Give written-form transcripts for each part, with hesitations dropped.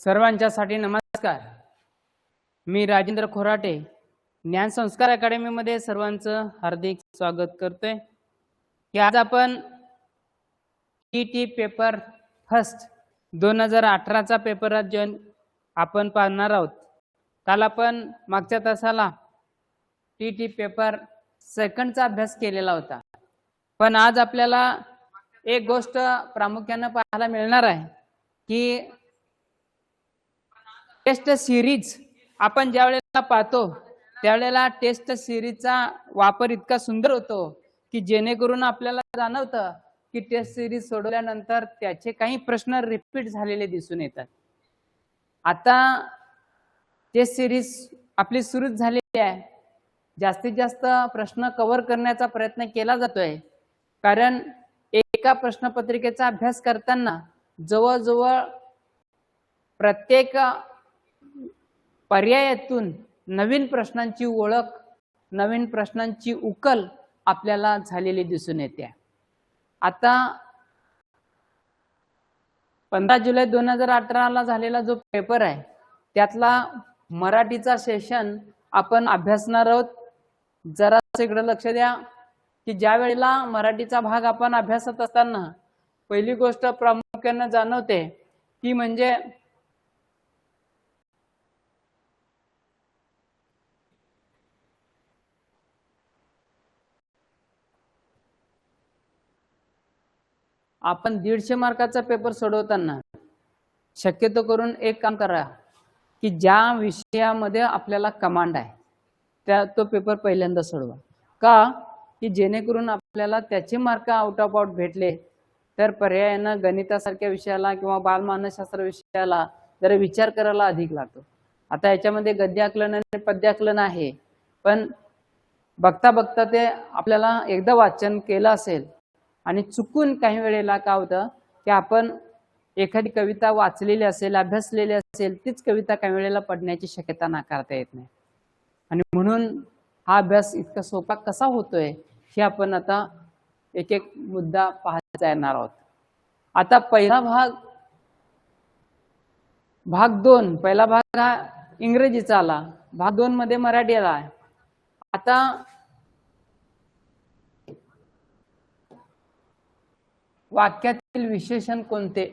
सर्वांच्यासाठी नमस्कार। मी राजेंद्र खोराटे ज्ञान संस्कार अकॅडमी मध्ये सर्वांचं हार्दिक स्वागत करतोय। की आज आपण टीटी पेपर फर्स्ट 2018 चा पेपर आज आपण पाहणार आहोत। काल आपण मागच्या तासाला टीटी पेपर सेकंड चा अभ्यास केलेला होता, पण आज आपल्याला एक गोष्ट प्रामुख्याने पाहायला मिळणार आहे की टेस्ट सिरीज आपण ज्या वेळेला पाहतो त्यावेळेला टेस्ट सिरीजचा वापर इतका सुंदर होतो की जेणेकरून आपल्याला जाणवतं की टेस्ट सिरीज सोडवल्यानंतर त्याचे काही प्रश्न रिपीट झालेले दिसून येतात। आता टेस्ट सिरीज आपली सुरू झालेली आहे, जास्तीत जास्त प्रश्न कव्हर करण्याचा प्रयत्न केला जातोय, कारण एका प्रश्नपत्रिकेचा अभ्यास करताना जवळजवळ प्रत्येक पर्यायातून नवीन प्रश्नांची ओळख, नवीन प्रश्नांची उकल आपल्याला झालेली दिसून येते। आता 15 जुलै 2018 ला झालेला जो पेपर आहे त्यातला मराठीचा सेशन आपण अभ्यासणार आहोत। जरा इकडे लक्ष द्या की ज्या वेळेला मराठीचा भाग आपण अभ्यासत असताना पहिली गोष्ट प्रामुख्याने जाणवते ती म्हणजे आपण 150 मार्काचा पेपर सोडवताना शक्यतो करून एक काम करा की ज्या विषयामध्ये आपल्याला कमांड आहे त्या तो पेपर पहिल्यांदा सोडवा, का की जेणेकरून आपल्याला त्याचे मार्क आउट ऑफ आउट भेटले तर पर्यायाने गणितासारख्या विषयाला किंवा बालमानसशास्त्र विषयाला जरा विचार करायला अधिक लागतो। आता याच्यामध्ये गद्याकलन आणि पद्याकलन आहे, पण बघता बघता ते आपल्याला एकदा वाचन केलं असेल आणि चुकून काही वेळेला काय होतं की आपण एखादी कविता वाचलेली असेल, अभ्यासलेली असेल, तीच कविता काही वेळेला पडण्याची शक्यता नाकारता येत नाही। आणि म्हणून हा अभ्यास इतका सोपा कसा होतोय हे आपण आता एक एक मुद्दा पाहता येणार आहोत। आता पहिला भाग 2, पहिला भाग हा इंग्रजीचा आला, भाग 2 मध्ये मराठी आला। आता वाक्यातील विशेषण कोणते,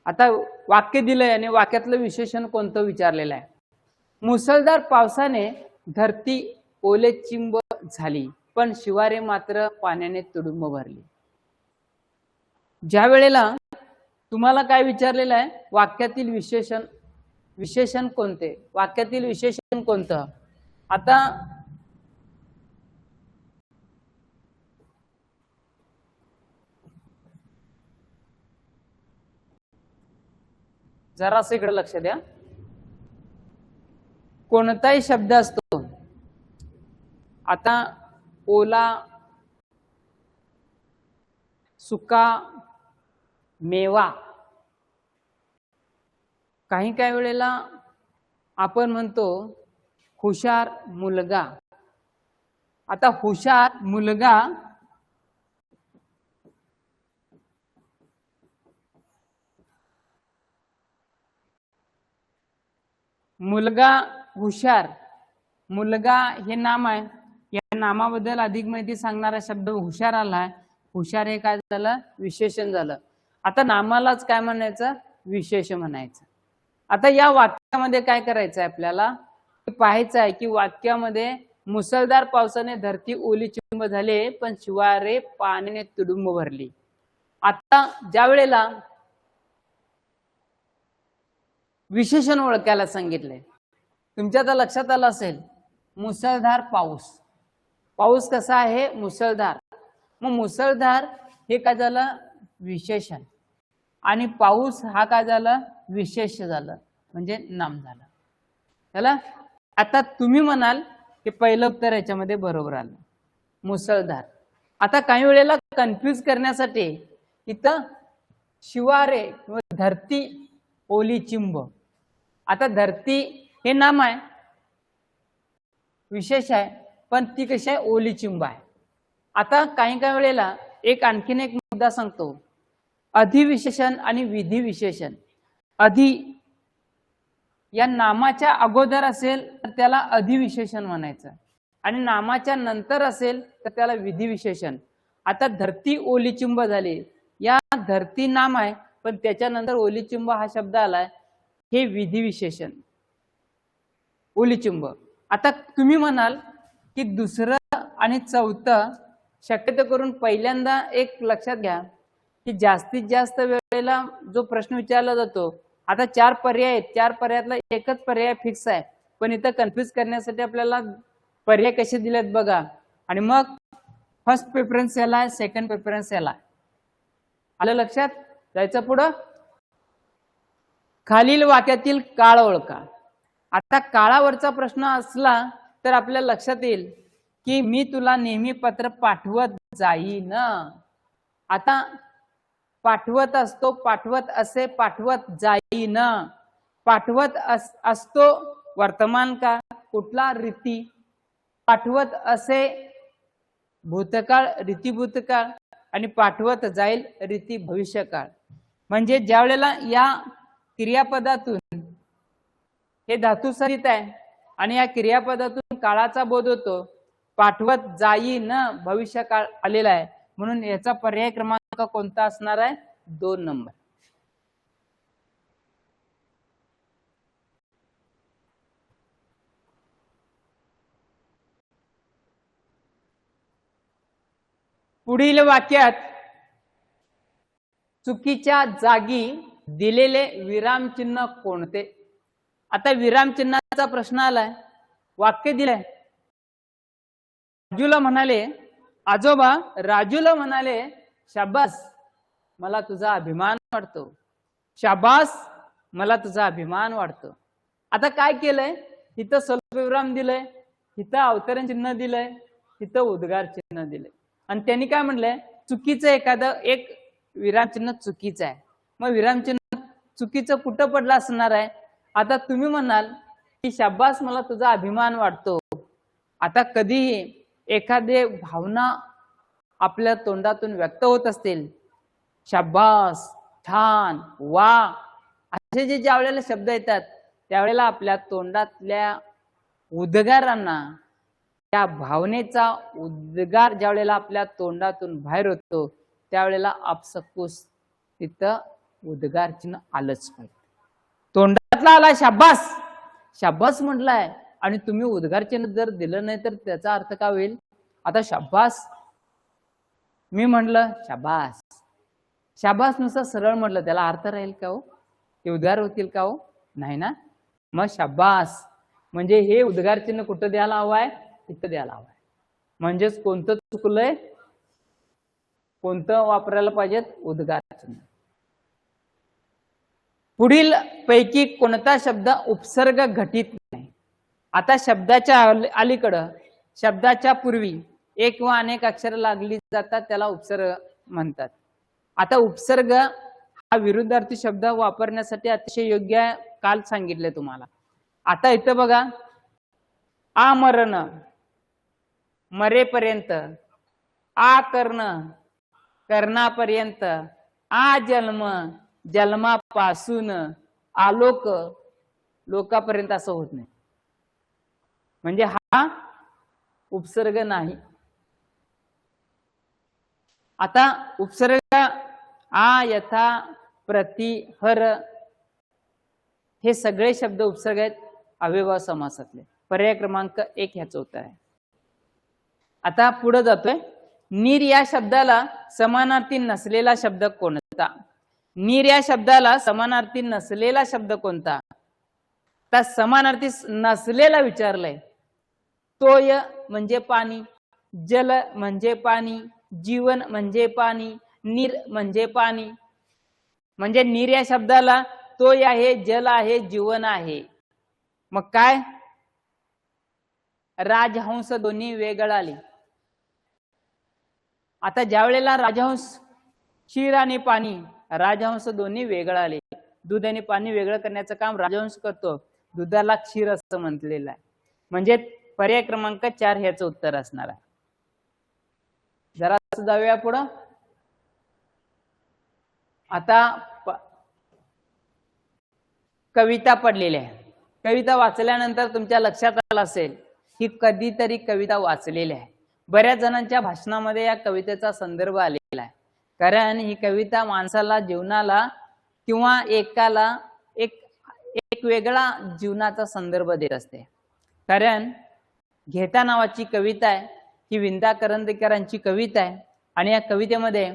आता वाक्य दिलंय आणि वाक्यातलं विशेषण कोणतं विचारलेलं आहे। मुसळधार पावसाने धरती ओलेचिंब झाली, पण शिवारे मात्र पाण्याने तुडुंब भरली। ज्या वेळेला तुम्हाला काय विचारलेलं आहे, वाक्यातील विशेषण कोणते, वाक्यातील विशेषण कोणतं। आता जरासं इकडे लक्ष द्या, कोणताही शब्द असतो, आता ओला, सुका, मेवा, काही काही वेळेला आपण म्हणतो हुशार मुलगा। आता हुशार मुलगा मुलगा हुशार, मुलगा हे नाम आहे, या नामाबद्दल अधिक माहिती सांगणारा शब्द हुशार आलाय। हुशार हे काय झालं, विशेषण झालं। आता नामालाच काय म्हणायचं, विशेष म्हणायचं। आता या वाक्यामध्ये काय करायचं आहे, आपल्याला पाहायचं आहे की वाक्यामध्ये मुसळधार पावसाने धरती ओलीचिंब झाले, पण शिवारे पाण्याने तुडुंब भरली। आता ज्या वेळेला विशेषण ओळखायला सांगितले, तुमच्या तर लक्षात आलं असेल मुसळधार पाऊस, पाऊस कसा आहे, मुसळधार। मग मुसळधार हे काय झालं, विशेषण, आणि पाऊस हा काय झालं, विशेष झालं, म्हणजे नाम झालं। चला आता तुम्ही म्हणाल की पहिलं उत्तर याच्यामध्ये बरोबर आलं, मुसळधार। आता काही वेळेला कन्फ्यूज करण्यासाठी इथं शिवारे व धरती ओलीचिंब, आता धरती हे नाम आहे, विशेष आहे, पण ती कशी आहे, ओलीचिंब आहे। आता काही काही वेळेला एक आणखीन एक मुद्दा सांगतो, अधिविशेषण आणि विधिविशेषण। अधि या नामाच्या अगोदर असेल तर त्याला अधिविशेषण म्हणायचं आणि नामाच्या नंतर असेल तर त्याला विधिविशेषण. आता धरती ओलीचिंब झाली, या धरती नाम आहे पण त्याच्यानंतर ओलीचिंब हा शब्द आलाय, हे विधिविशेषण ओलीचिंब. आता तुम्ही म्हणाल की दुसरं आणि चौथं शक्यतो करून पहिल्यांदा एक लक्षात घ्या की जास्तीत जास्त वेळेला जो प्रश्न विचारला जातो, आता 4 पर्याय आहेत, 4 पर्यायातला एकच पर्याय फिक्स आहे, पण इथं कन्फ्युज करण्यासाठी आपल्याला पर्याय कसे दिलेत बघा. आणि मग फर्स्ट प्रेफरन्स याला आहे, सेकंड प्रेफरन्स याला. आलं लक्षात? जायचं पुढं. खालील वाक्यातील काळ ओळखा. आता काळावरचा प्रश्न असला तर आपल्या लक्षात येईल की मी तुला नेहमी पत्र पाठवत जाईन. आता पाठवत असतो, पाठवत असे, पाठवत जाईन. पाठवत असतो वर्तमान काळ, कुठला रीती. पाठवत असे भूतकाळ, रीती भूतकाळ. आणि पाठवत जाईल रीती भविष्यकाळ. म्हणजे ज्या वेळेला या क्रियापदातून, हे धातुसहित आहे आणि या क्रियापदातून काळाचा बोध होतो, पाठवत जाईन भविष्यकाळ आलेला आहे, म्हणून याचा पर्याय क्रमांक कोणता असणार आहे? 2 नंबर. पुढील वाक्यात चुकीच्या जागी दिलेले विरामचिन्ह कोणते? आता विरामचिन्हाचा प्रश्न आलाय, वाक्य दिलंय. राजूला म्हणाले, आजोबा राजूला म्हणाले, शाबास मला तुझा अभिमान वाटतो. शाबास मला तुझा अभिमान वाटतो. आता काय केलंय? इथं स्वल्पविराम दिलंय, इथं अवतरण चिन्ह दिलंय, इथं उद्गार चिन्ह दिलंय. आणि त्यांनी काय म्हटलंय? चुकीचं एखादं एक विरामचिन्ह चुकीचं आहे. मग विरामचिन्ह चुकीचं कुठं पडलं असणार आहे? आता तुम्ही म्हणाल की शाबास मला तुझा अभिमान वाटतो. आता कधीही एखादे भावना आपल्या तोंडातून व्यक्त होत असतील, शाबास, छान, वा, असे जे ज्या वेळेला शब्द येतात त्यावेळेला आपल्या तोंडातल्या उद्गारांना, त्या भावनेचा उद्गार ज्या वेळेला आपल्या तोंडातून बाहेर होतो त्यावेळेला आपसकूस तिथं उद्गार चिन्ह आलंच पाहिजे. तोंडातला आला शाबास, शाबास म्हटलाय आणि तुम्ही उद्गार चिन्ह जर दिलं नाही तर त्याचा अर्थ काय होईल? आता शाबास मी म्हटलं शाबास, शाबास नुसतं सरळ म्हटलं त्याला अर्थ राहील का हो? ते उद्गार होतील का हो? नाही ना. मग शाबास म्हणजे हे उद्गार चिन्ह कुठं द्यायला हवाय? इथं द्यायला हवाय. म्हणजेच कोणतं चुकलंय? कोणतं वापरायला पाहिजेत? उद्गार चिन्ह. पुढील पैकी कोणता शब्द उपसर्ग घटित नाही? आता शब्दाच्या अलीकडं, शब्दाच्या पूर्वी एक व अनेक अक्षर लागली जातात, त्याला उपसर्ग म्हणतात. आता उपसर्ग हा विरुद्धार्थी शब्द वापरण्यासाठी अतिशय योग्य आहे, काल सांगितले तुम्हाला. आता इथं बघा, आमरण मरेपर्यंत, आ कर्ण कर्णापर्यंत, आ जन्म जन्मापासून, आलोक लोकापर्यंत असं होत नाही. म्हणजे हा उपसर्ग नाही. आता उपसर्ग आ, यथा, प्रति, हर हे सगळे शब्द उपसर्ग आहेत अव्ययभाव समासातले. पर्याय क्रमांक 1 ह्याचं उत्तर आहे. आता पुढे जातोय. नीर या शब्दाला समानार्थी नसलेला शब्द कोणता? नीर या शब्दाला समानार्थी नसलेला शब्द कोणता? त्या समानार्थी नसलेला विचारलंय. तोय म्हणजे पाणी, जल म्हणजे पाणी, जीवन म्हणजे पाणी, नीर म्हणजे पाणी. म्हणजे नीर या शब्दाला तोय आहे, जल आहे, जीवन आहे. मग काय? राजहंस दोन्ही वेगळं आली. आता ज्या वेळेला राजहंस, क्षीर आणि पाणी, राजहंस दोन्ही वेगळं आले. दूध आणि पाणी वेगळं करण्याचं काम राजहंस करतो, दुधाला क्षीर असं म्हटलेलं आहे. म्हणजे पर्याय क्रमांक 4 ह्याचं उत्तर असणार आहे. जरा जाऊया पुढं. आता कविता पडलेली आहे. कविता वाचल्यानंतर तुमच्या लक्षात आलं असेल की कधीतरी कविता वाचलेली आहे. बऱ्याच जणांच्या भाषणामध्ये या कवितेचा संदर्भ आलेला आहे. कारण ही कविता माणसाला, जीवनाला किंवा एकाला एक एक वेगळा जीवनाचा संदर्भ देत असते. कारण घेता नावाची कविता आहे, ही विंदा करंदीकरांची कविता आहे. आणि या कवितेमध्ये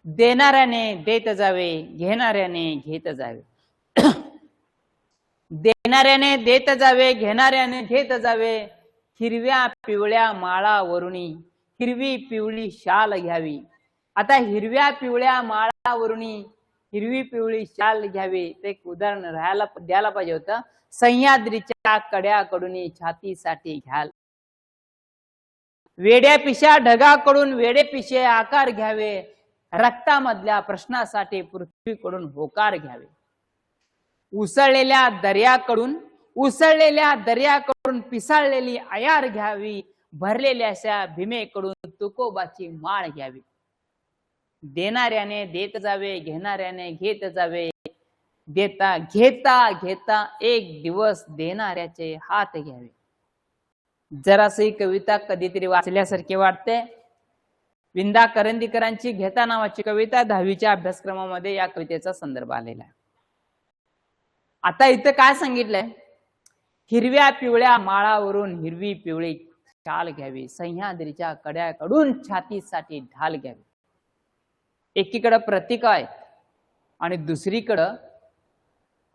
देणाऱ्याने देत जावे, घेणाऱ्याने घेत जावे. देणाऱ्याने देत जावे, घेणाऱ्याने घेत जावे. हिरव्या पिवळ्या माळावरुणी हिरवी पिवळी शाल घ्यावी. आता हिरव्या पिवळ्या माळावरुणी हिरवी पिवळी शाल घ्यावी, ते एक उदाहरण द्यायला पाहिजे होतं. सह्याद्रीच्या कड्याकडून छातीसाठी घ्याल. वेड्या पिशा ढगाकडून वेडे पिशे आकार घ्यावे. रक्तामधल्या प्रश्नासाठी पृथ्वीकडून होकार घ्यावे. उसळलेल्या दर्याकडून पिसाळलेली आयार घ्यावी. भरलेल्याशा भीमेकडून तुकोबाची माळ घ्यावी. देणाऱ्याने देत जावे, घेणाऱ्याने घेत जावे. देता घेता घेता एक दिवस देणाऱ्याचे हात घ्यावे. जराशी कविता कधीतरी वाचल्यासारखी वाटते. विंदा करंदीकरांची घेता नावाची कविता 10वीच्या अभ्यासक्रमामध्ये या कवितेचा संदर्भ आलेला आहे. आता इथं काय सांगितलंय? हिरव्या पिवळ्या माळावरून हिरवी पिवळी शाल घ्यावी. सह्याद्रीच्या कड्याकडून छातीसाठी ढाल घ्यावी. एकीकडे प्रतीक आहे आणि दुसरीकडं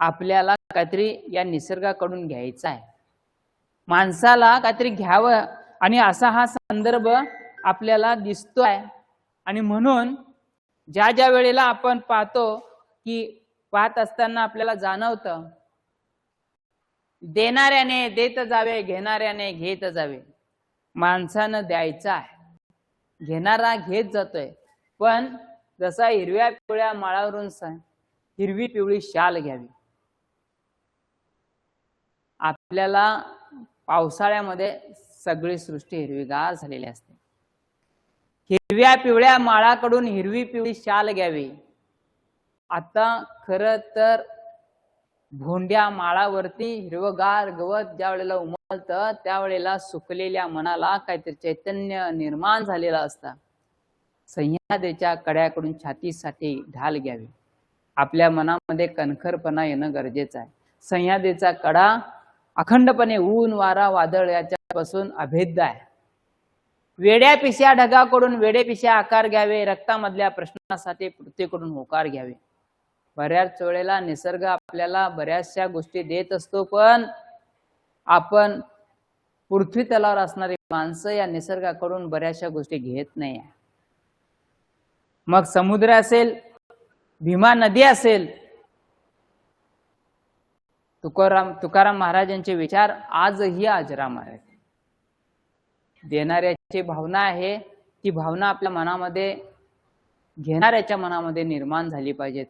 आपल्याला काहीतरी या निसर्गाकडून घ्यायचं आहे. माणसाला काहीतरी घ्यावं आणि असा हा संदर्भ आपल्याला दिसतोय. आणि म्हणून ज्या ज्या वेळेला आपण पाहत असताना आपल्याला जाणवतं, देणाऱ्याने देत जावे, घेणाऱ्याने घेत जावे. माणसानं द्यायचं आहे, घेणारा घेत जातोय. पण जसा हिरव्या पिवळ्या माळावरून हिरवी पिवळी शाल घ्यावी. आपल्याला पावसाळ्यामध्ये सगळी सृष्टी हिरवीगार झालेली असते. हिरव्या पिवळ्या माळाकडून हिरवी पिवळी शाल घ्यावी. आता खरं तर भोंड्या माळावरती हिरवगार गवत ज्या वेळेला उमलतं, त्यावेळेला सुकलेल्या मनाला काहीतरी चैतन्य निर्माण झालेलं असतं. सह्याद्रीच्या कड्याकडून छातीसाठी ढाल घ्यावी. आपल्या मनामध्ये कणखरपणा येणं गरजेचं आहे. सह्याद्रीचा कडा अखंडपणे ऊन वारा वादळ याच्यापासून अभेद्य आहे. वेड्या पिशा ढगाकडून वेडे पिशा आकार घ्यावे. रक्तामधल्या प्रश्नासाठी पृथ्वीकडून होकार घ्यावे. बऱ्याच वेळेला निसर्ग आपल्याला बऱ्याचशा गोष्टी देत असतो, पण आपण पृथ्वी तलावर असणारी माणसं या निसर्गाकडून बऱ्याचशा गोष्टी घेत नाही. मग समुद्र असेल, भीमा नदी असेल. तुकाराम महाराजांचे विचार आजही अजरामर आहेत. देणाऱ्याची भावना आहे, ती भावना आपल्या मनामध्ये, घेणाऱ्याच्या मनामध्ये निर्माण झाली पाहिजे.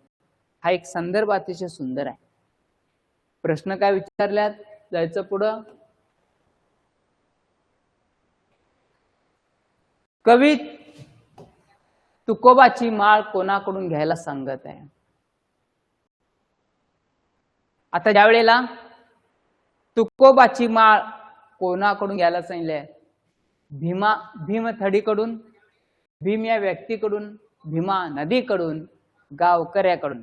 हा एक संदर्भ अतिशय सुंदर आहे. प्रश्न काय विचारल्यात? जायचं पुढं. कवी तुकोबाची माळ कोणाकडून घ्यायला सांगत आहे? आता ज्या वेळेला तुकोबाची माळ कोणाकडून घ्यायला सांगितलंय? भीमथडीकडून, भीम या व्यक्तीकडून, भीमा नदीकडून, गावकऱ्याकडून.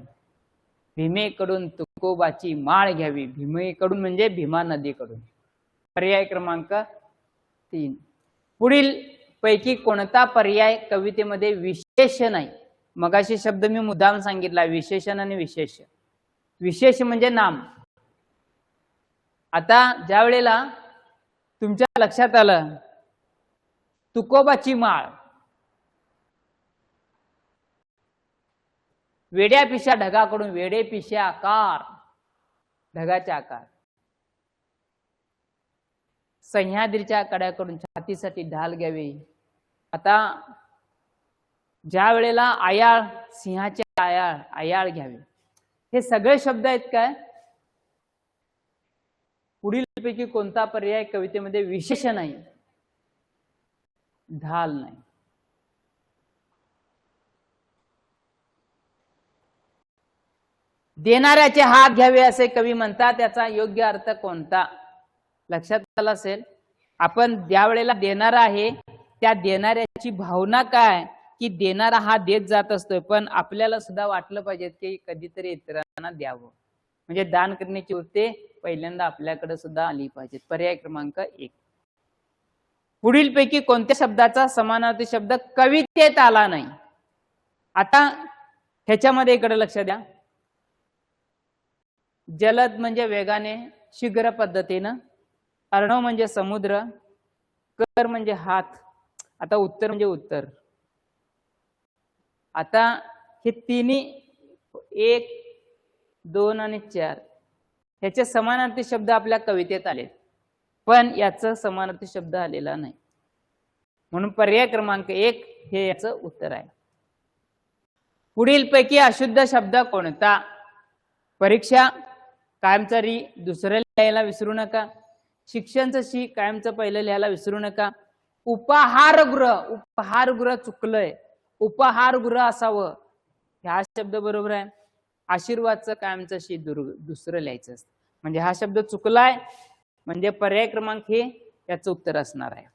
भीमेकडून तुकोबाची माळ घ्यावी. भीमेकडून म्हणजे भीमा नदीकडून. पर्याय क्रमांक 3. पुढील पैकी कोणता पर्याय कवितेमध्ये विशेष नाही? मगाशी शब्द मी मुद्दाम सांगितला, विशेषण आणि विशेष. विशेष म्हणजे नाम. आता ज्या वेळेला तुमच्या लक्षात आलं तुकोबाची माळ, वेड्या पिशा ढगाकडून वेडे पिशे आकार, ढगाचे आकार. सह्याद्रीच्या कड्याकडून छातीसाठी ढाल घ्यावी. आता ज्या वेळेला आयाळ, सिंहाचे आयाळ घ्यावे. हे सगळे शब्द आहेत काय? पुढील पैकी कोणता पर्याय कवितेमध्ये विशेष नाही? ढाल नाही. देणाऱ्याचे हात घ्यावे असे कवी म्हणतात. त्याचा योग्य अर्थ कोणता? लक्षात आला असेल. आपण ज्या वेळेला देणारा आहे त्या देणाऱ्याची भावना काय की देणारा हा देत जात असतोय, पण आपल्याला सुद्धा वाटलं पाहिजे की कधीतरी इतरांना द्यावं. म्हणजे दान करण्याची वृत्ती पहिल्यांदा आपल्याकडे सुद्धा आली पाहिजे. पर्याय क्रमांक 1. पुढीलपैकी कोणत्या शब्दाचा समानार्थी शब्द कवितेत आला नाही? आता ह्याच्यामध्ये इकडे लक्ष द्या. जलद म्हणजे वेगाने, शीघ्र पद्धतीनं. अर्णव म्हणजे समुद्र. कर म्हणजे हात. आता उत्तर म्हणजे उत्तर. आता हे तिन्ही 1, 2 आणि 4 ह्याचे समानार्थी शब्द आपल्या कवितेत आले, पण याचं समानार्थी शब्द आलेला नाही. म्हणून पर्याय क्रमांक 1 हे याचं उत्तर आहे. पुढीलपैकी अशुद्ध शब्द कोणता? परीक्षा कायमचा री दुसरं लिहायला विसरू नका. शिक्षणचं शी कायमचं पहिलं लिहायला विसरू नका. उपहारगृह चुकलंय. उपहारगृह असावं, हा शब्द बरोबर आहे. आशीर्वादचं कायमचं शी दुसरं लिहायचं असतं, म्हणजे हा शब्द चुकलाय. म्हणजे पर्याय क्रमांक हे याचं उत्तर असणार आहे.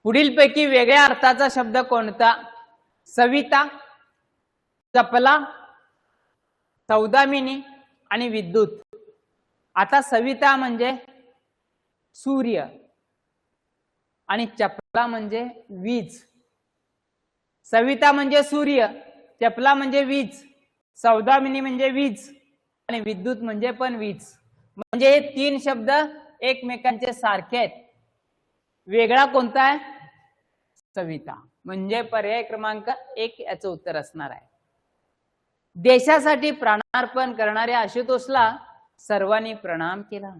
पुढीलपैकी वेगळ्या अर्थाचा शब्द कोणता? सविता, चपला, सौदामिनी आणि विद्युत. आता सविता म्हणजे सूर्य आणि चपला म्हणजे वीज. सविता म्हणजे सूर्य, चपला म्हणजे वीज, सौदामिनी म्हणजे वीज आणि विद्युत म्हणजे पण वीज. म्हणजे हे 3 शब्द एकमेकांचे सारखे आहेत. वेगळा कोणता आहे? सविता. म्हणजे पर्याय क्रमांक 1 याचं उत्तर असणार आहे. देशासाठी प्राणार्पण करणाऱ्या आशुतोषला सर्वांनी प्रणाम केला.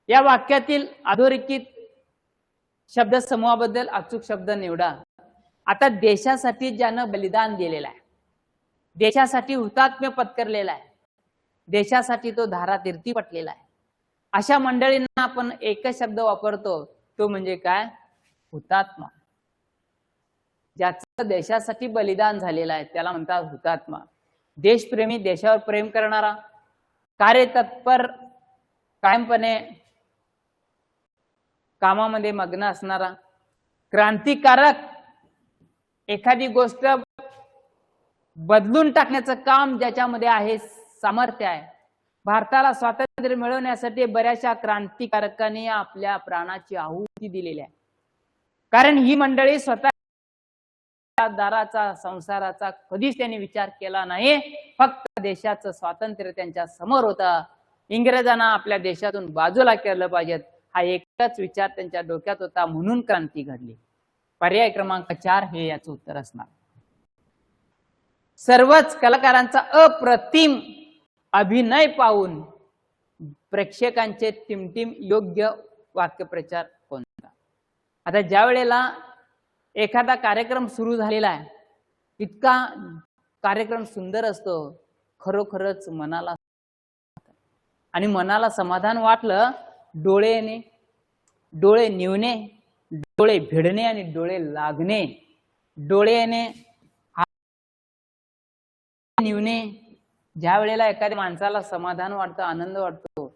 या वाक्यातील अधोरेखित शब्द समूहाबद्दल अचूक शब्द निवडा. आता देशासाठी ज्यानं बलिदान दिलेलं आहे, देशासाठी हुतात्म्य पत्करलेला आहे, देशासाठी तो धारातीर्थी पटलेला आहे, अशा मंडळींना आपण एकच शब्द वापरतो, तो म्हणजे काय? हुतात्मा. ज्याचं देशासाठी बलिदान झालेलं आहे त्याला म्हणतात हुतात्मा. देशप्रेमी, देशावर प्रेम करणारा, कार्यतत्पर, कायमपणे कामामध्ये मग्न असणारा, क्रांतिकारक, एखादी गोष्ट बदलून टाकण्याचं काम ज्याच्यामध्ये आहे, सामर्थ्य आहे. भारताला स्वातंत्र्य मिळवण्यासाठी बऱ्याचशा क्रांतिकारकांनी आपल्या प्राणाची आहुती दिलेली आहे. कारण ही मंडळी स्वतः दाराचा, संसाराचा कधीच त्यांनी विचार केला नाही. फक्त देशाचं स्वातंत्र्य त्यांच्या समोर होता. इंग्रजांना आपल्या देशातून बाजूला केलं पाहिजे हा एकच विचार त्यांच्या डोक्यात होता, म्हणून क्रांती घडली. पर्याय क्रमांक 4 हे याचं उत्तर असणार. सर्वच कलाकारांचा अप्रतिम अभिनय पाहून प्रेक्षकांचे टिमटिम योग्य वाक्यप्रचार कोणता? आता ज्या वेळेला एखादा कार्यक्रम सुरू झालेला आहे, इतका कार्यक्रम सुंदर असतो, खरोखरच मनाला आणि मनाला समाधान वाटलं. डोळे निवणे, डोळे भिडणे आणि डोळे लागणे. डोळ्याने निवणे, ज्या वेळेला एखाद्या माणसाला समाधान वाटतं, आनंद वाटतो,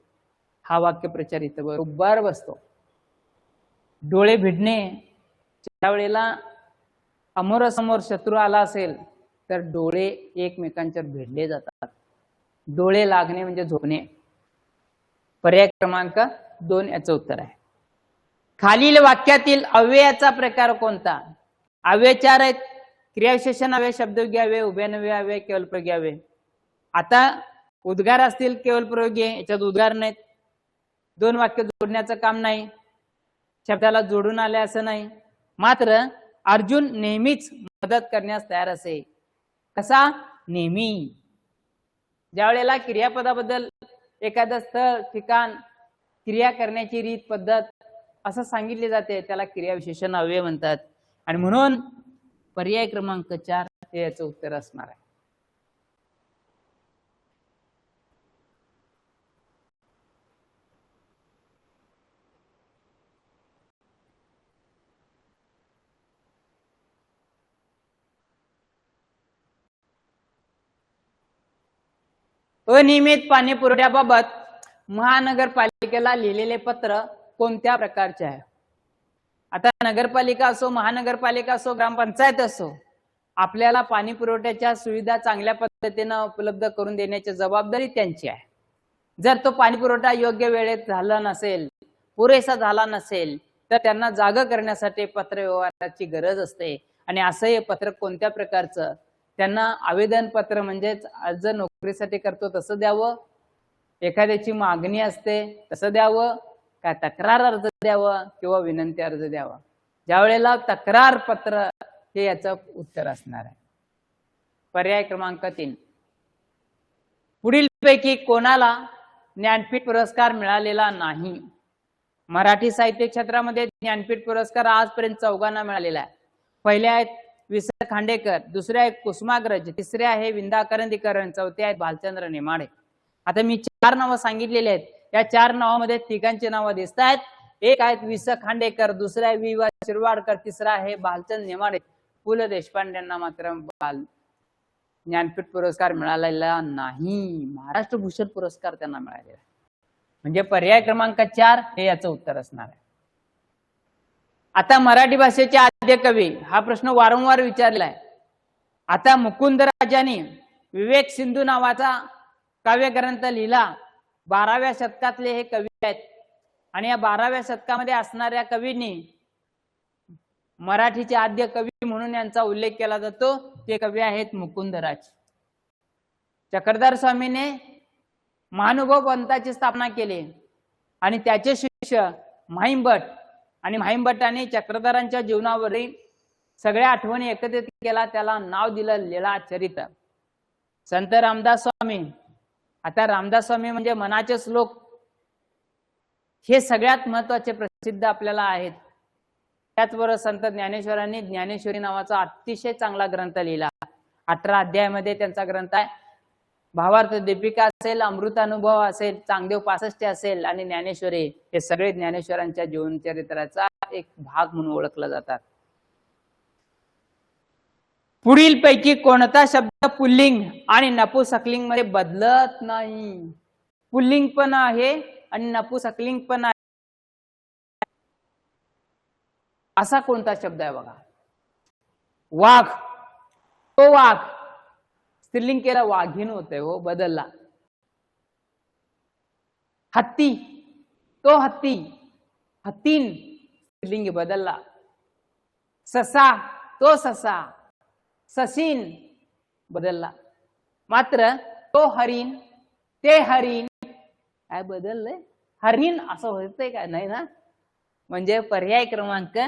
हा वाक्यप्रचार इथं बरोबर बसतो. डोळे भिडणे, ज्या वेळेला अमोरासमोर शत्रू आला असेल तर डोळे एकमेकांच्यावर भिडले जातात. डोळे लागणे म्हणजे झोपणे. पर्याय क्रमांक 2 याचं उत्तर आहे. खालील वाक्यातील अव्ययाचा प्रकार कोणता? अव्यय 4 आहेत. क्रियाविशेषण अव्यय, शब्दयोगी अव्यय, उभयनव्य अव्यय, केवलप्रयोगी अव्यय. आता उद्गार असतील केवलप्रयोगी, याच्यात उद्गार नाहीत. 2 वाक्य जोडण्याचं काम नाही, शब्दाला जोडून आले असं नाही. मात्र अर्जुन नेहमीच मदत करण्यास तयार असे. कसा? नेहमी. ज्या वेळेला क्रियापदाबद्दल एखादं स्थळ, ठिकाण, क्रिया करण्याची रीत, पद्धत असं सांगितले जाते, त्याला क्रियाविशेषण अव्यय म्हणतात. आणि म्हणून पर्याय क्रमांक 4 हे याचं उत्तर असणार आहे. अनियमित पाणी पुरवठ्याबाबत महानगरपालिकेला लिहिलेले पत्र कोणत्या प्रकारचे आहे? आता नगरपालिका असो, महानगरपालिका असो, ग्रामपंचायत असो, आपल्याला पाणी पुरवठ्याच्या सुविधा चांगल्या पद्धतीने उपलब्ध करून देण्याची जबाबदारी त्यांची आहे. जर तो पाणी पुरवठा योग्य वेळेत झाला नसेल, पुरेसा झाला नसेल, तर त्यांना जागा करण्यासाठी पत्र व्यवहाराची गरज असते. आणि असं हे पत्र कोणत्या प्रकारचं? त्यांना आवेदन पत्र म्हणजेच अर्ज नोकरीसाठी करतो तसं द्यावं, एखाद्याची मागणी असते तसं द्यावं, काय तक्रार अर्ज द्यावं किंवा विनंती अर्ज द्यावा? ज्या वेळेला तक्रार पत्र हे याचं उत्तर असणार आहे. पर्याय क्रमांक 3. पुढीलपैकी कोणाला ज्ञानपीठ पुरस्कार मिळालेला नाही? मराठी साहित्य क्षेत्रामध्ये ज्ञानपीठ पुरस्कार आजपर्यंत 4 मिळालेला आहे. पहिले आहेत वि. स. खांडेकर, दुसरे आहेत कुसुमाग्रज, तिसरे आहे विंदा करंदीकर, चौथे आहेत भालचंद्र नेमाडे. आता मी 4 नावं सांगितलेली आहेत. या 4 नावामध्ये तिघांची नावं दिसत आहेत. एक आहेत वि. स. खांडेकर, दुसरा आहे वि. वा. शिरवाडकर, तिसरा आहे भालचंद्र नेमाडे. पु. ल. देशपांडेंना मात्र ज्ञानपीठ पुरस्कार मिळालेला नाही. महाराष्ट्र भूषण पुरस्कार त्यांना मिळालेला आहे. म्हणजे पर्याय क्रमांक 4 हे याचं उत्तर असणार आहे. आता मराठी भाषेचे आद्य कवी हा प्रश्न वारंवार विचारला आहे. आता मुकुंदराजांनी विवेक सिंधू नावाचा काव्यग्रंथ लिहिला. 12व्या शतकातले हे कवी आहेत. आणि या 12व्या शतकामध्ये असणाऱ्या कवींनी मराठीचे आद्य कवी म्हणून यांचा उल्लेख केला जातो. ते कवी आहेत मुकुंदराज. चक्रधर स्वामीने महानुभव पंथाची स्थापना केली आणि त्याचे शिष्य म्हाइंभट आणि म्हाइंभटाने चक्रधरांच्या जीवनावरील सगळ्या आठवणी एकत्रित केला. त्याला नाव दिलं लीळाचरित. संत रामदास स्वामी, आता रामदास स्वामी म्हणजे मनाचे श्लोक, हे सगळ्यात महत्वाचे प्रसिद्ध आपल्याला आहेत. त्याचबरोबर संत ज्ञानेश्वरांनी ज्ञानेश्वरी नावाचा अतिशय चांगला ग्रंथ लिहिला. 18 अध्यायामध्ये त्यांचा ग्रंथ आहे. भावार्थ दीपिका असेल, अमृतानुभव असेल, चांगदेव 65 असेल आणि ज्ञानेश्वरी, हे सगळे ज्ञानेश्वरांच्या जीवनचरित्राचा एक भाग म्हणून ओळखला जातात. पुढीलपैकी कोणता शब्द पुल्लिंग आणि नपुंसकलिंग मध्ये बदलत नाही? पुल्लिंग पण आहे आणि नपुंसकलिंग पण आहे. असा कोणता शब्द आहे बघा? वाघ, तो वाघ स्त्रीलिंग केला वाघीण होते, हो बदलला. हत्ती, तो हत्ती, हत्तीन स्त्रीलिंग बदलला. ससा, तो ससा, ससीन बदलला. मात्र तो हरिण, ते हरिण काय बदललंय? हरिण असं होतंय का? नाही ना. म्हणजे पर्याय क्रमांक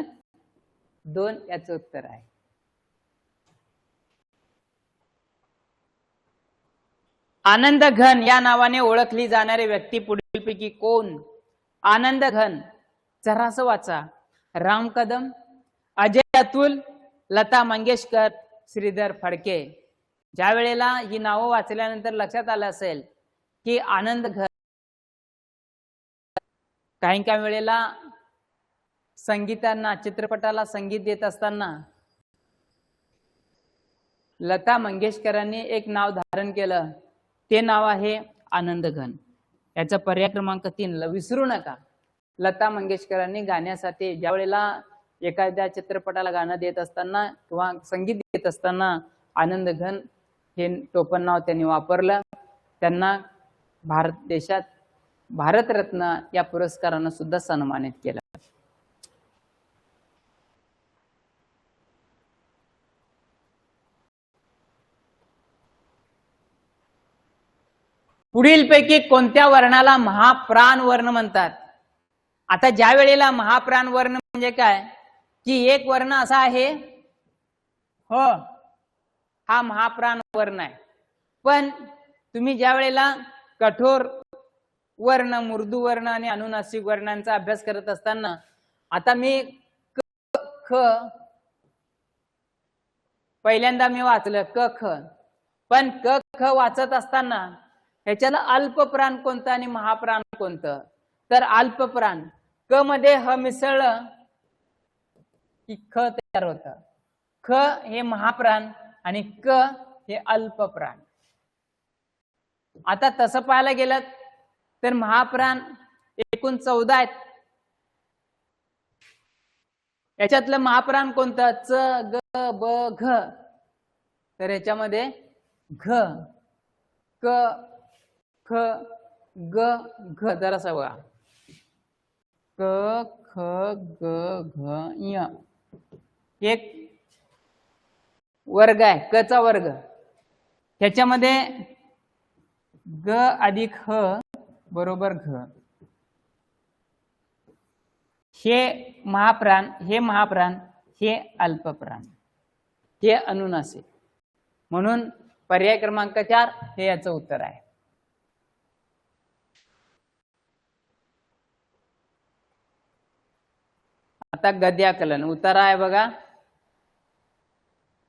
2 याचं उत्तर आहे. आनंद घन या नावाने ओळखली जाणारी व्यक्ती पुढीलपैकी कोण? आनंद घन जरासं वाचा. राम कदम, अजय अतुल, लता मंगेशकर, श्रीधर फडके. ज्या वेळेला ही नावं वाचल्यानंतर लक्षात आलं असेल की आनंद घन काही वेळेला संगीतांना, चित्रपटाला संगीत देत असताना लता मंगेशकरांनी एक नाव धारण केलं. ते नाव आहे आनंद घन. याचा पर्याय क्रमांक 3 विसरू नका. लता मंगेशकरांनी गाण्यासाठी ज्या वेळेला एखाद्या चित्रपटाला गाणं देत असताना किंवा संगीत देत असताना आनंद घन हे टोपण नाव त्यांनी वापरलं. त्यांना भारत देशात भारतरत्न या पुरस्कारानं सुद्धा सन्मानित केलं. पुढीलपैकी कोणत्या वर्णाला महाप्राण वर्ण म्हणतात? आता ज्या वेळेला महाप्राण वर्ण म्हणजे काय की एक वर्ण असा आहे, हो हा महाप्राण वर्ण आहे. पण तुम्ही ज्या वेळेला कठोर वर्ण, मृदू वर्ण आणि अनुनासिक वर्णांचा अभ्यास करत असताना, आता मी क ख पहिल्यांदा मी वाचलं क ख, पण क ख वाचत असताना ह्याच्याला अल्पप्राण कोणतं आणि महाप्राण कोणतं? तर अल्पप्राण क मध्ये ह मिसळलं की ख तयार होतं. ख हे महाप्राण आणि क हे अल्पप्राण. आता तसं पाहायला गेलं तर महाप्राण एकूण 14 आहेत. याच्यातलं महाप्राण कोणतं? च, ग, ब, घ. तर याच्यामध्ये घ, क, ख, ग, घ. जरासा बघा, क, ख, ग, घ, य. एक वर्ग आहे, क चा वर्ग. ह्याच्यामध्ये ग अधिक ह बरोबर घ. हे महाप्राण, हे महाप्राण, हे अल्पप्राण, हे अनुनासिक. म्हणून पर्याय क्रमांक 4 हे याचं उत्तर आहे. आता गद्याकलन उतारा आहे बघा.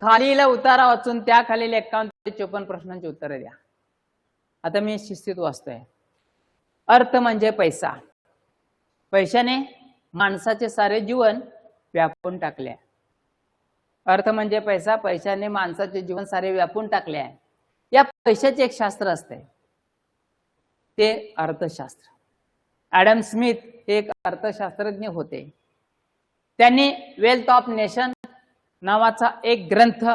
खालील उतारा वाचून त्या खालील 51 ते 54 प्रश्नांची उत्तरे द्या. आता मी शिस्तीत वाचतोय. अर्थ म्हणजे पैसा. पैशाने माणसाचे सारे जीवन व्यापून टाकले. अर्थ म्हणजे पैसा, पैशाने माणसाचे जीवन सारे व्यापून टाकले आहे. या पैशाचे एक शास्त्र असते, ते अर्थशास्त्र. ॲडम स्मिथ एक अर्थशास्त्रज्ञ होते. त्यांनी वेल्थ ऑफ नेशन नावाचा एक ग्रंथ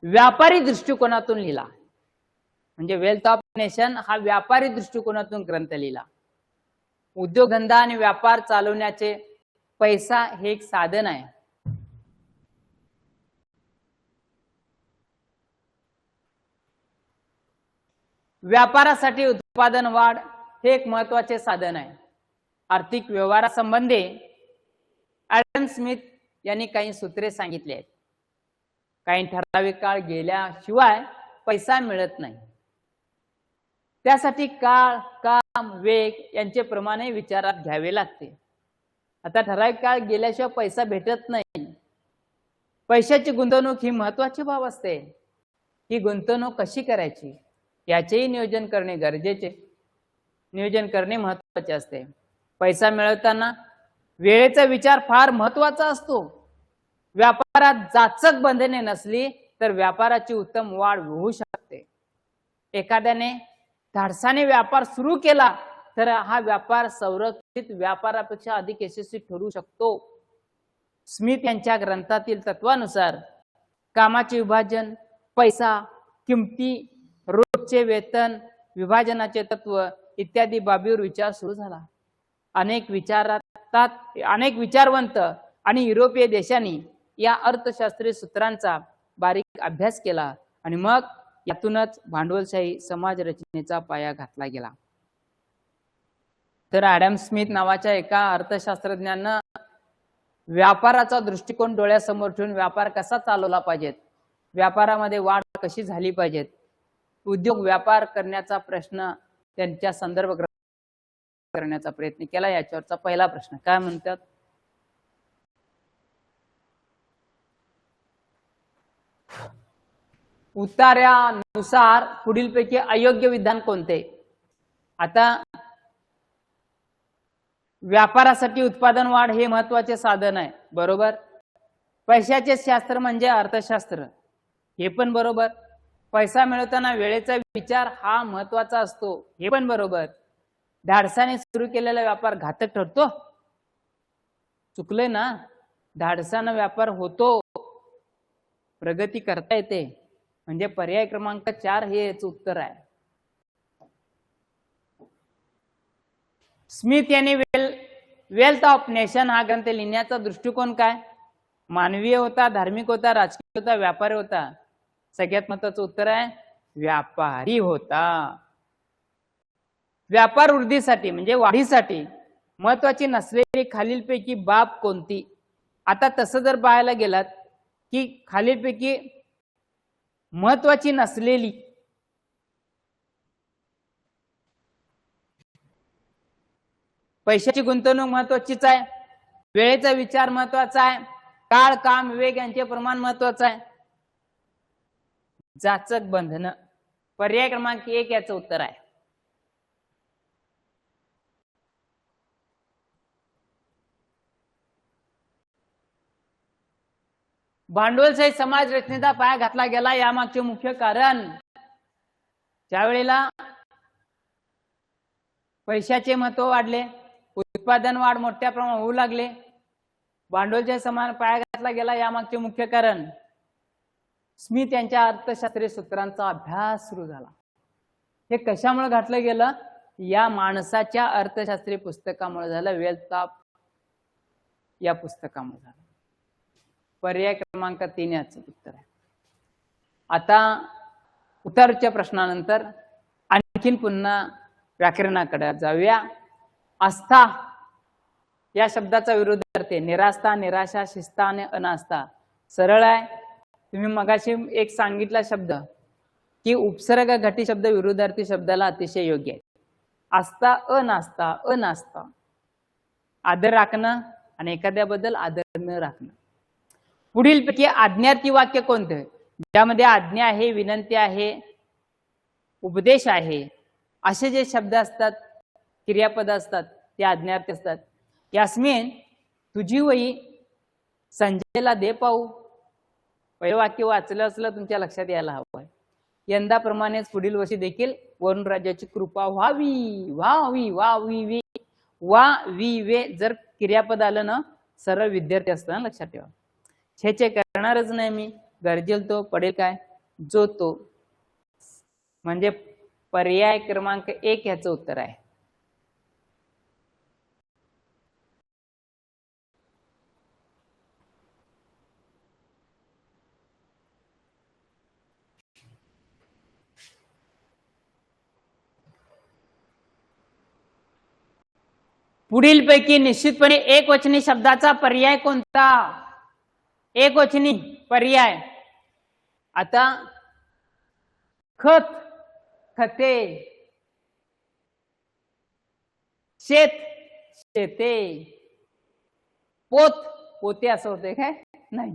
व्यापारी दृष्टिकोनातून लिहिला. म्हणजे वेल्थ ऑफ नेशन हा व्यापारी दृष्टिकोनातून ग्रंथ लिहिला. उद्योगधंदा आणि व्यापार चालवण्याचे पैसा हे एक साधन आहे. व्यापारासाठी उत्पादन वाढ हे एक महत्त्वाचे साधन आहे. आर्थिक व्यवहारासंबंधी ॲडम स्मिथ यांनी काही सूत्रे सांगितली आहेत. काही ठराविक काळ गेल्याशिवाय पैसा मिळत नाही. त्यासाठी काळ, काम, वेग यांचे प्रमाणे विचारात घ्यावे लागते. आता ठराविक काळ गेल्याशिवाय पैसा भेटत नाही. पैशाची गुंतवणूक ही महत्त्वाची बाब असते. ही गुंतवणूक कशी करायची याचेही नियोजन करणे गरजेचे, नियोजन करणे महत्त्वाचे असते. पैसा मिळवताना वेळेचा विचार फार महत्त्वाचा असतो. व्यापारात जाचक बंधने नसली तर व्यापाराची उत्तम वाढ होऊ शकते. एखाद्याने धाडसाने व्यापार सुरू केला तर हा व्यापार संरक्षित व्यापारापेक्षा अधिक यशस्वी ठरू शकतो. स्मिथ यांच्या ग्रंथातील तत्वानुसार कामाचे विभाजन, पैसा, किमती, रोजचे वेतन, विभाजनाचे तत्व इत्यादी बाबीवर विचार सुरू झाला. अनेक विचारवंत आणि युरोपीय देशांनी या अर्थशास्त्रीय सूत्रांचा बारीक अभ्यास केला आणि मग यातूनच भांडवलशाही समाज रचनेचा पाया घातला गेला. तर ॲडम स्मिथ नावाच्या एका अर्थशास्त्रज्ञानं व्यापाराचा दृष्टिकोन डोळ्यासमोर ठेवून व्यापार कसा चालवला पाहिजे, व्यापारामध्ये वाढ कशी झाली पाहिजे, उद्योग व्यापार करण्याचा प्रश्न त्यांच्या संदर्भ करण्याचा प्रयत्न केला. याच्यावरचा पहिला प्रश्न काय म्हणतात? उतार्यानुसार पुढीलपैकी अयोग्य विधान कोणते? आता व्यापारासाठी उत्पादन वाढ हे महत्त्वाचे साधन आहे, बरोबर. पैशाचे शास्त्र म्हणजे अर्थशास्त्र, हे पण बरोबर. पैसा मिळवताना वेळेचा विचार हा महत्त्वाचा असतो, हे पण बरोबर. धाडसाने सुरू केलेला व्यापार घातक ठरतो, चुकले ना. धाडसाने व्यापार होतो, प्रगती करता येते. म्हणजे पर्याय क्रमांक 4 हे याचं उत्तर आहे. स्मिथ यांनी वेल्थ ऑफ नेशन हा ग्रंथ लिहिण्याचा दृष्टिकोन काय? मानवीय होता, धार्मिक होता, राजकीय होता, व्यापारी होता? सगळ्यात महत्त्वाचं उत्तर आहे व्यापारी होता. व्यापार वृद्धीसाठी म्हणजे वाढीसाठी महत्त्वाची नसलेली खालीलपैकी बाब कोणती? आता तसं जर पाहायला गेलात की खालीलपैकी महत्त्वाची नसलेली पैशाची गुंतवणूक महत्त्वाचीच आहे, वेळेचा विचार महत्त्वाचा आहे, काळ, काम, विवेक यांचे प्रमाण महत्त्वाचं आहे, जाचक बंधन. पर्याय क्रमांक 1 याचं उत्तर आहे. भांडवलशाही समाज रचनेचा पाया घातला गेला. यामागचे मुख्य कारण ज्यावेळेला पैशाचे महत्व वाढले, उत्पादन वाढ मोठ्या प्रमाणात होऊ लागले, भांडवलच्या समान पाया घातला गेला. यामागचे मुख्य कारण स्मिथ यांच्या अर्थशास्त्रीय सूत्रांचा अभ्यास सुरू झाला. हे कशामुळे घातलं गेलं? या माणसाच्या अर्थशास्त्रीय पुस्तकामुळे झालं, वेल्थ ऑफ या पुस्तकामुळे झालं. पर्याय क्रमांक 3 याचं उत्तर आहे. आता उत्तरच्या प्रश्नानंतर आणखीन पुन्हा व्याकरणाकडे जाऊया. आस्था या शब्दाचा विरुद्धार्थ निरास्था, निराशा, शिस्ता आणि अनास्था. सरळ आहे. तुम्ही मगाशी एक सांगितला शब्द की उपसर्ग घटी शब्द विरुद्धार्थी शब्दाला अतिशय योग्य आहे. आस्था, अनास्था, अनास्था. आदर राखणं आणि एखाद्याबद्दल आदर न राखणं. पुढीलपैकी आज्ञार्थी वाक्य कोणतं? ज्यामध्ये आज्ञा आहे, विनंती आहे, उपदेश आहे, असे जे शब्द असतात, क्रियापद असतात, ते आज्ञार्थी असतात. यास्मिन तुझी वही संजयला दे पाहू. पहिलं वाक्य वाचलं असलं तुमच्या लक्षात यायला हवं आहे. यंदाप्रमाणेच पुढील वर्षी देखील वरुण राजाची कृपा व्हावी, व्हावी, व्हावी, वी वे जर क्रियापद आलं ना, सरळ विद्यार्थी असताना लक्षात ठेवा. छे करणारच नाही मी, गरजेल तो, पडेल काय, जो तो. म्हणजे पर्याय क्रमांक 1 याचं उत्तर आहे. पुढीलपैकी निश्चितपणे एकवचनी शब्दाचा पर्याय कोणता? एकवचनी पर्याय. आता खत, खते, शेत, शेते, पोत, पोते असं होते काय? नाही.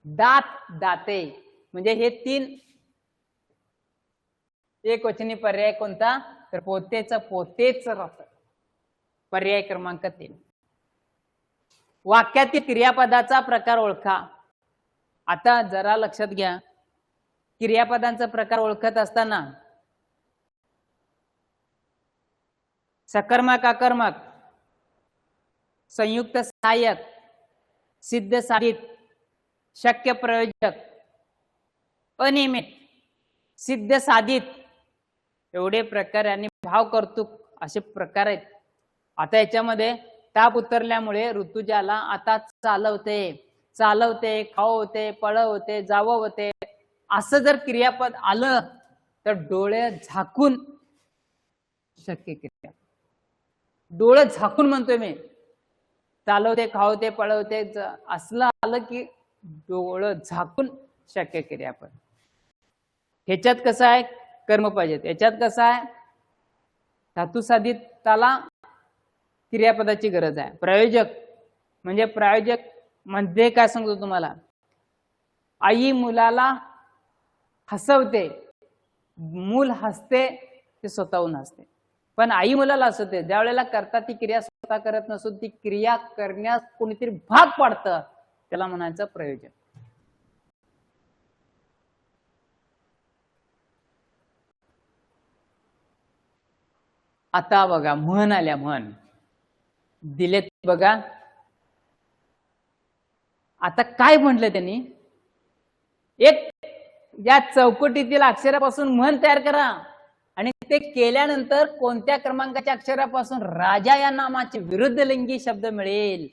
दात, दाते. म्हणजे हे 3 एकवचनी पर्याय कोणता? तर पोतेच, पोतेच राहतं. पर्याय क्रमांक 3. वाक्यातील क्रियापदाचा प्रकार ओळखा. आता जरा लक्षात घ्या. क्रियापदांचा प्रकार ओळखत असताना सकर्मक, अकर्मक, संयुक्त सहाय्यक, सिद्ध साधित, शक्य प्रयोजक, अनियमित, सिद्ध साधित एवढे प्रकार आणि भाव कर्तृक असे प्रकार आहेत. आता याच्यामध्ये ताप उतरल्यामुळे ऋतुजाला आता चालवते, चालवते, खावते, पळवते, जाववते असं जर क्रियापद आलं तर डोळे झाकून शक्य क्रिया. डोळे झाकून म्हणतोय मी. चालवते, खावते, पळवते असलं आलं की डोळं झाकून शक्य क्रियापद. ह्याच्यात कसं आहे? कर्म पाहिजे. याच्यात कसं आहे? धातू साधित त्याला क्रियापदाची गरज आहे. प्रयोजक म्हणजे प्रायोजक मध्ये काय सांगतो तुम्हाला? आई मुलाला हसवते, मूल हसते, ते स्वतःहून हसते. पण आई मुलाला हसवते. ज्या वेळेला करता ती क्रिया स्वतः करत नसून ती क्रिया करण्यास कोणीतरी भाग पाडतं, त्याला म्हणायचं प्रयोजक. आता बघा म्हण आल्या. म्हण दिलेत बघा. आता काय म्हटलं त्यांनी? एक या चौकटीतील अक्षरापासून म्हण तयार करा आणि ते केल्यानंतर कोणत्या क्रमांकाच्या अक्षरापासून राजा या नामाचे विरुद्धलिंगी शब्द मिळेल.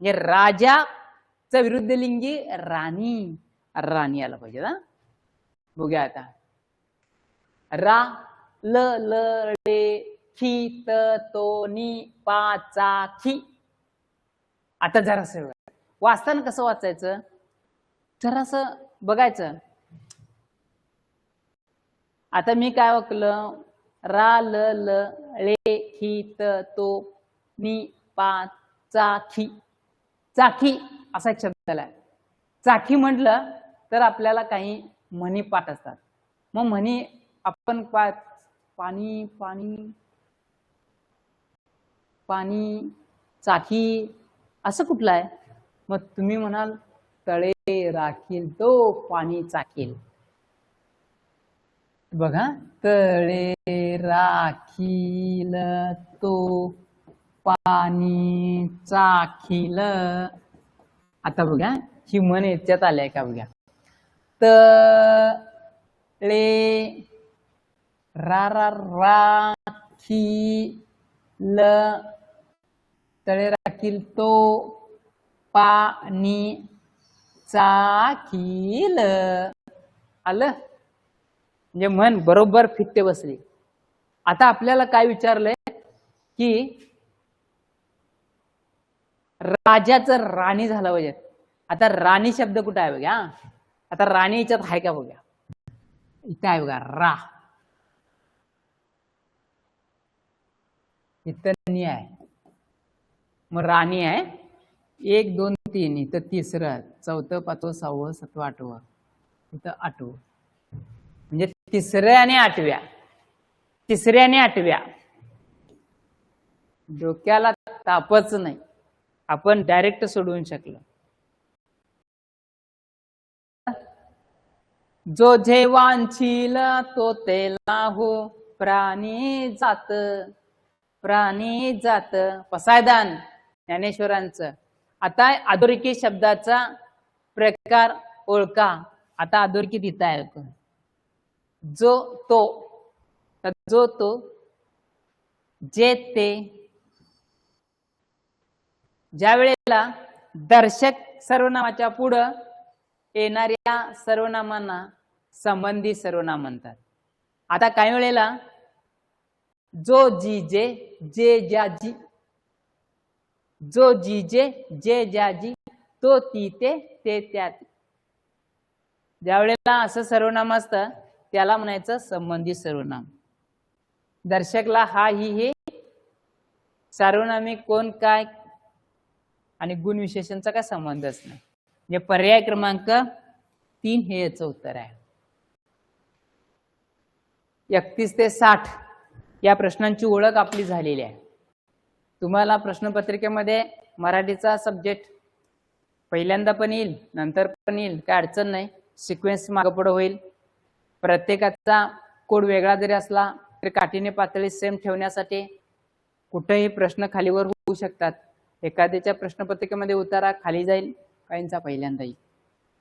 म्हणजे राजाचा विरुद्धलिंगी राणी. राणी आला पाहिजे ना. बघूया आता. रा, ल, ल, ळे, खी, त, तो, नी, पा, चा, खी. आता जरासं वाचताना कसं वाचायचं? जरासं बघायचं. आता मी काय वाकलं? रा, ल, ल, ळे, खी, त, तो, नी, पा, चा, खी. चाखी असा एक शब्द आलाय. चाखी म्हटलं तर आपल्याला काही म्हणी पाठ असतात. मग म्हणी आपण पाणी, पाणी, पाणी, चाखी असं कुठलं आहे? मग तुम्ही म्हणाल तळे राखील तो पाणी चाखील. बघा, तळे राखील तो पाणी चाखील. आता बघा ही म्हण याच्यात आलाय का बघा. तळे राखील, तळे राखील तो पाणी चाखील. आलं म्हणजे म्हण बरोबर फिट्टे बसली. आता आपल्याला काय विचारलंय की राजाचं राणी झालं पाहिजे. आता राणी शब्द कुठे आहे बघा. आता राणी याच्यात आहे का बघा. इथं आहे बघा रा, इथं नी आहे, मग राणी आहे 1 2 3, इथं तिसरं, चौथं, 5वं, 6वं, 7वं, 8वं, इथं 8वं. म्हणजे तिसऱ्या आणि 8व्या, तिसऱ्या आणि 8व्या डोक्याला तापच नाही, आपण डायरेक्ट सोडवून शकलो. जो जे वांछील तो तेला हो, प्राणी जात, प्राणी जात. पसायदान ज्ञानेश्वरांचं. आता अधोरेखित शब्दाचा प्रकार ओळखा. आता अधोरेखित इथं आहे, जो तो, जो तो, जे ते. ज्या वेळेला दर्शक सर्वनामाच्या पुढं येणाऱ्या सर्वनामांना संबंधी सर्वनाम म्हणतात. आता काही वेळेला जो जी जे, जे ज्या जी, जो जी जे, जे ज्या जी, तो ती ते, ते त्या. ज्या वेळेला असं सर्वनाम असतं त्याला म्हणायचं संबंधी सर्वनाम. दर्शकला हा ही हे सार्वनामी कोण काय आणि गुण विशेषणचा काय संबंधच नाही. म्हणजे पर्याय क्रमांक 3 हे याचं उत्तर आहे. 31 ते 60 या प्रश्नांची ओळख आपली झालेली आहे. तुम्हाला प्रश्नपत्रिकेमध्ये मराठीचा सब्जेक्ट पहिल्यांदा पण येईल, नंतर पण येईल, काय अडचण नाही. सिक्वेन्स मागं पुढं होईल. प्रत्येकाचा कोड वेगळा जरी असला तरी काठीने पातळी सेम ठेवण्यासाठी कुठेही प्रश्न खालीवर होऊ शकतात. एखाद्याच्या प्रश्नपत्रिकेमध्ये उतारा खाली जाईल, काहींचा पहिल्यांदा येईल,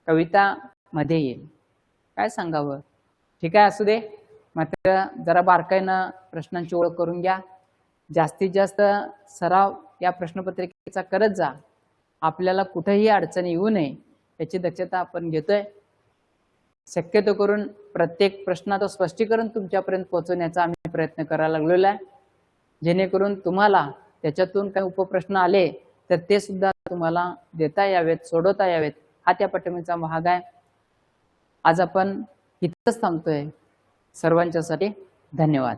कविता मध्ये येईल. काय सांगावं. ठीक आहे, असू दे. मात्र जरा बारकाईनं प्रश्नांची ओळख करून घ्या. जास्तीत जास्त सराव या प्रश्नपत्रिकेचा करत जा. आपल्याला कुठेही अडचणी येऊ नये याची दक्षता आपण घेतोय. शक्यतो करून प्रत्येक प्रश्नाचं स्पष्टीकरण तुमच्यापर्यंत पोहोचवण्याचा आम्ही प्रयत्न करायला लागलेलो आहे, जेणेकरून तुम्हाला त्याच्यातून काही उपप्रश्न आले तर ते सुद्धा तुम्हाला देता यावेत, सोडवता यावेत, हा त्या पाठिंब्याचा भाग आहे. आज आपण इथंच थांबतोय. सर्वांच्यासाठी धन्यवाद.